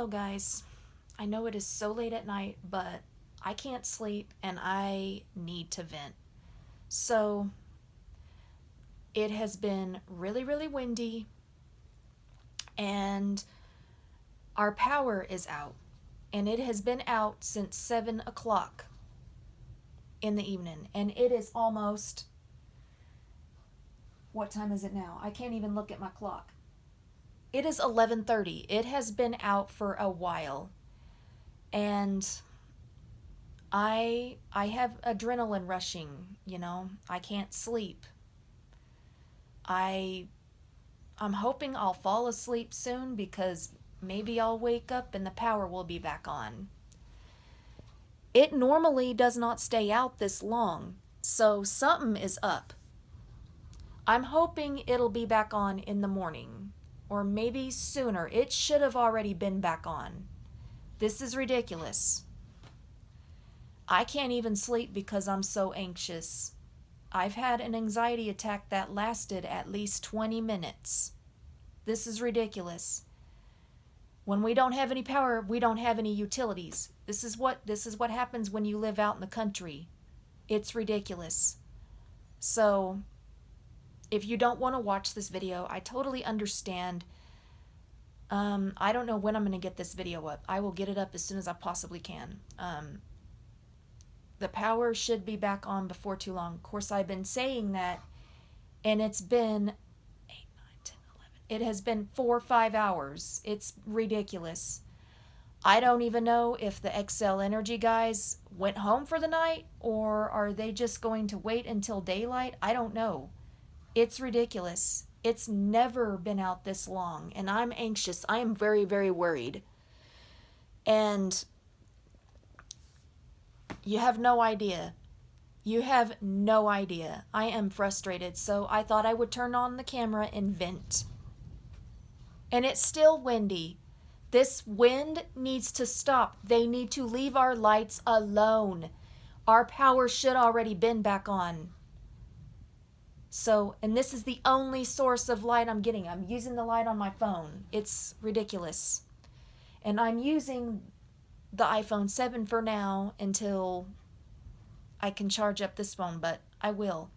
guys. I know it is so late at night, but I can't sleep and I need to vent. So, it has been really, really windy, and our power is out. And it has been out since 7 o'clock in the evening. And it is almost. What time is it now? I can't even look at my clock. It is 11:30. It has been out for a while. And I have adrenaline rushing, I can't sleep. I I'm hoping I'll fall asleep soon because maybe I'll wake up and the power will be back on. It normally does not stay out this long, so something is up. I'm hoping it'll be back on in the morning, or maybe sooner. It should have already been back on. This is ridiculous. I can't even sleep because I'm so anxious. I've had an anxiety attack that lasted at least 20 minutes. This is ridiculous. When we don't have any power, we don't have any utilities. This is what happens when you live out in the country. It's ridiculous. So, if you don't want to watch this video, I totally understand. I don't know when I'm going to get this video up. I will get it up as soon as I possibly can. The power should be back on before too long. Of course, I've been saying that, and it's been 8, 9, 10, 11. It has been 4 or 5 hours. It's ridiculous. I don't even know if the XL Energy guys went home for the night, or are they just going to wait until daylight? I don't know. It's ridiculous. It's never been out this long, and I'm anxious. I am very, very worried. And you have no idea. You have no idea. I am frustrated, so I thought I would turn on the camera and vent. And it's still windy. This wind needs to stop. They need to leave our lights alone. Our power should already been back on. So, and this is the only source of light I'm getting. I'm using the light on my phone. It's ridiculous. And I'm using the iPhone 7 for now until I can charge up this phone, but I will.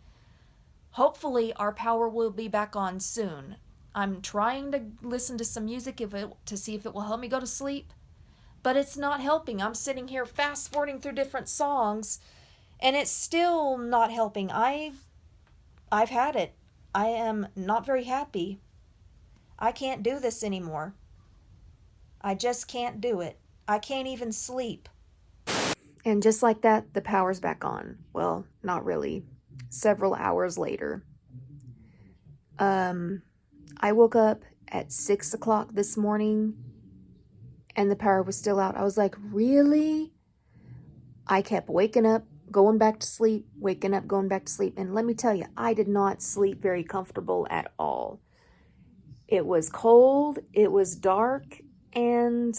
Hopefully our power will be back on soon. I'm trying to listen to some music to see if it will help me go to sleep, but it's not helping. I'm sitting here fast forwarding through different songs, and it's still not helping. I've had it. I am not very happy. I can't do this anymore. I just can't do it. I can't even sleep. And just like that, the power's back on. Well, not really. Several hours later. I woke up at 6 o'clock this morning and the power was still out. I was like, really? I kept waking up, going back to sleep, waking up, going back to sleep. And let me tell you, I did not sleep very comfortable at all. It was cold, it was dark, and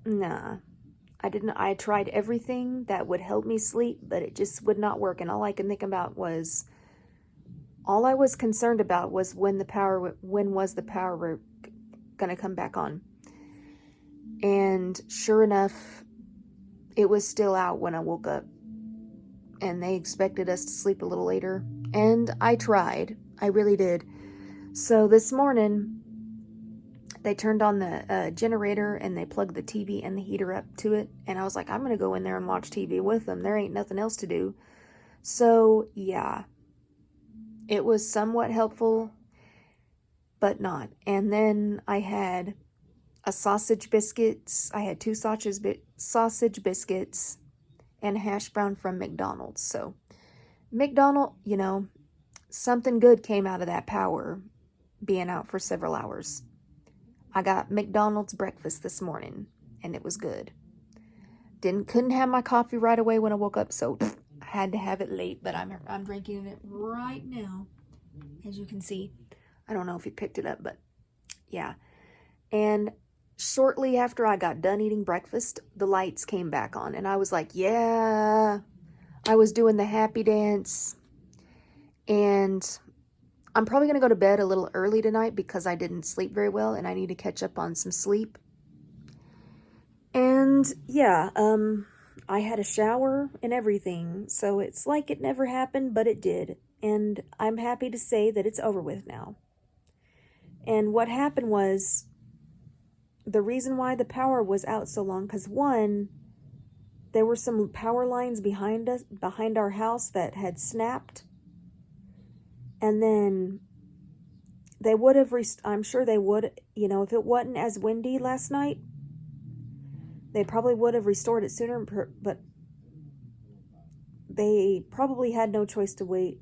nah. I tried everything that would help me sleep, but it just would not work. And all I could think about was, all I was concerned about was when was the power going to come back on. And sure enough, it was still out when I woke up. And they expected us to sleep a little later. And I tried. I really did. So this morning, they turned on the generator and they plugged the TV and the heater up to it. And I was like, I'm going to go in there and watch TV with them. There ain't nothing else to do. So, yeah. It was somewhat helpful, but not. And then I had a sausage biscuits. I had 2 sausage biscuits and hash brown from McDonald's. So, something good came out of that power being out for several hours. I got McDonald's breakfast this morning, and it was good. Couldn't have my coffee right away when I woke up, so I had to have it late, but I'm drinking it right now, as you can see. I don't know if you picked it up, but yeah. And shortly after I got done eating breakfast, the lights came back on, and I was like, yeah. I was doing the happy dance, and I'm probably going to go to bed a little early tonight because I didn't sleep very well and I need to catch up on some sleep. And yeah, I had a shower and everything, so it's like it never happened, but it did. And I'm happy to say that it's over with now. And what happened was, the reason why the power was out so long, because one, there were some power lines behind our house that had snapped. And then they would have, I'm sure they would, you know, if it wasn't as windy last night, they probably would have restored it sooner, but they probably had no choice to wait.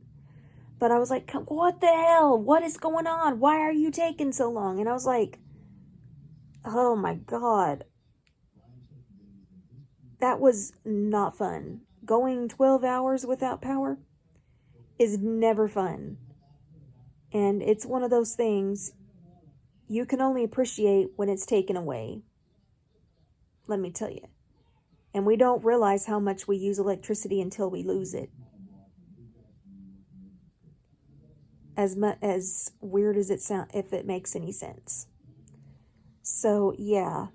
But I was like, what the hell? What is going on? Why are you taking so long? And I was like, oh my God. That was not fun. Going 12 hours without power is never fun. And it's one of those things you can only appreciate when it's taken away. Let me tell you. And we don't realize how much we use electricity until we lose it. As weird as it sounds, if it makes any sense. So, yeah.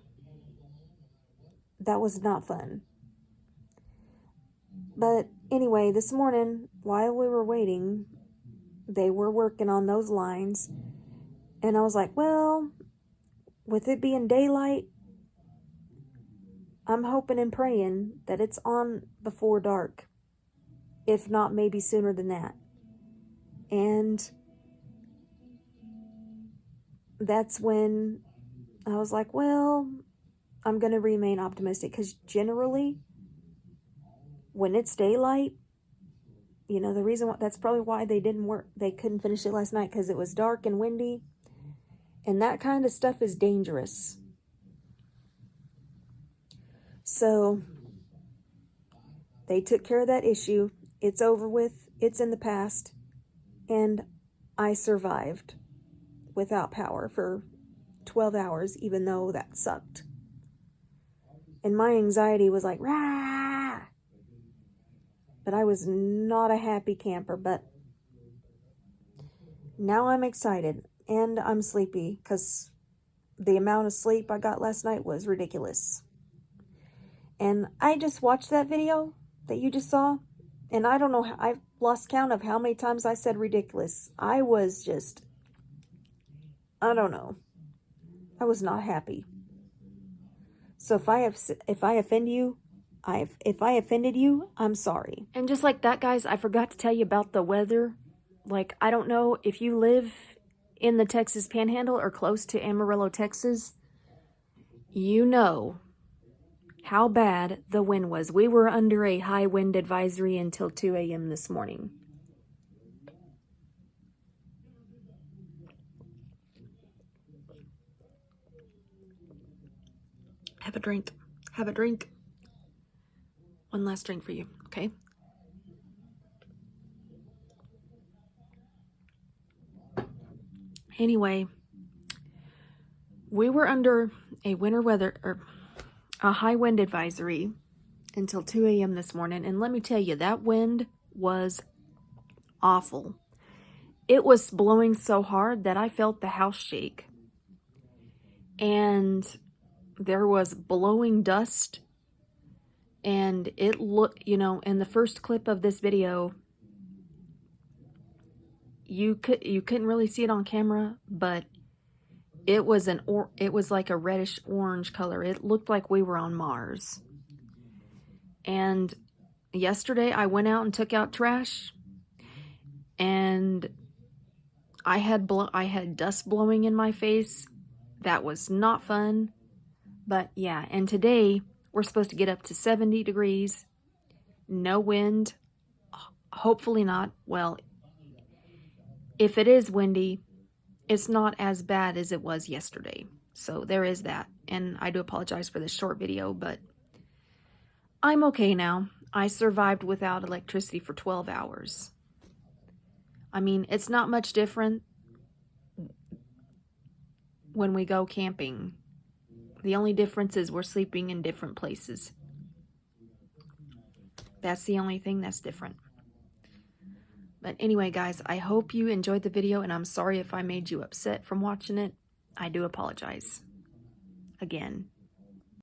That was not fun. But anyway, this morning, while we were waiting, they were working on those lines. And I was like, well, with it being daylight, I'm hoping and praying that it's on before dark. If not, maybe sooner than that. And that's when I was like, well, I'm going to remain optimistic, because generally, when it's daylight, you know, the reason why, that's probably why they couldn't finish it last night, because it was dark and windy, and that kind of stuff is dangerous. So they took care of that issue. It's over with. It's in the past. And I survived without power for 12 hours, even though that sucked. And my anxiety was like, rah! But I was not a happy camper. But now I'm excited. And I'm sleepy, because the amount of sleep I got last night was ridiculous. And I just watched that video that you just saw. And I don't know, I've lost count of how many times I said ridiculous. I was just, I don't know. I was not happy. So if I offend you, if I offended you, I'm sorry. And just like that, guys, I forgot to tell you about the weather. Like, I don't know if you live in the Texas Panhandle or close to Amarillo, Texas, you know how bad the wind was. We were under a high wind advisory until 2 a.m. this morning. Have a drink. Have a drink. One last drink for you, okay? Anyway, we were under a a high wind advisory until 2 a.m. this morning. And let me tell you, that wind was awful. It was blowing so hard that I felt the house shake. And there was blowing dust. And it looked, you know, in the first clip of this video, you couldn't really see it on camera, but it was like a reddish orange color. It looked like we were on Mars. And yesterday I went out and took out trash, and I had dust blowing in my face. That was not fun. But yeah, and today we're supposed to get up to 70 degrees, no wind, hopefully not. Well, if it is windy, it's not as bad as it was yesterday. So there is that. And I do apologize for this short video, but I'm okay now. I survived without electricity for 12 hours. I mean, it's not much different when we go camping. The only difference is we're sleeping in different places. That's the only thing that's different. But anyway, guys, I hope you enjoyed the video, and I'm sorry if I made you upset from watching it. I do apologize. Again.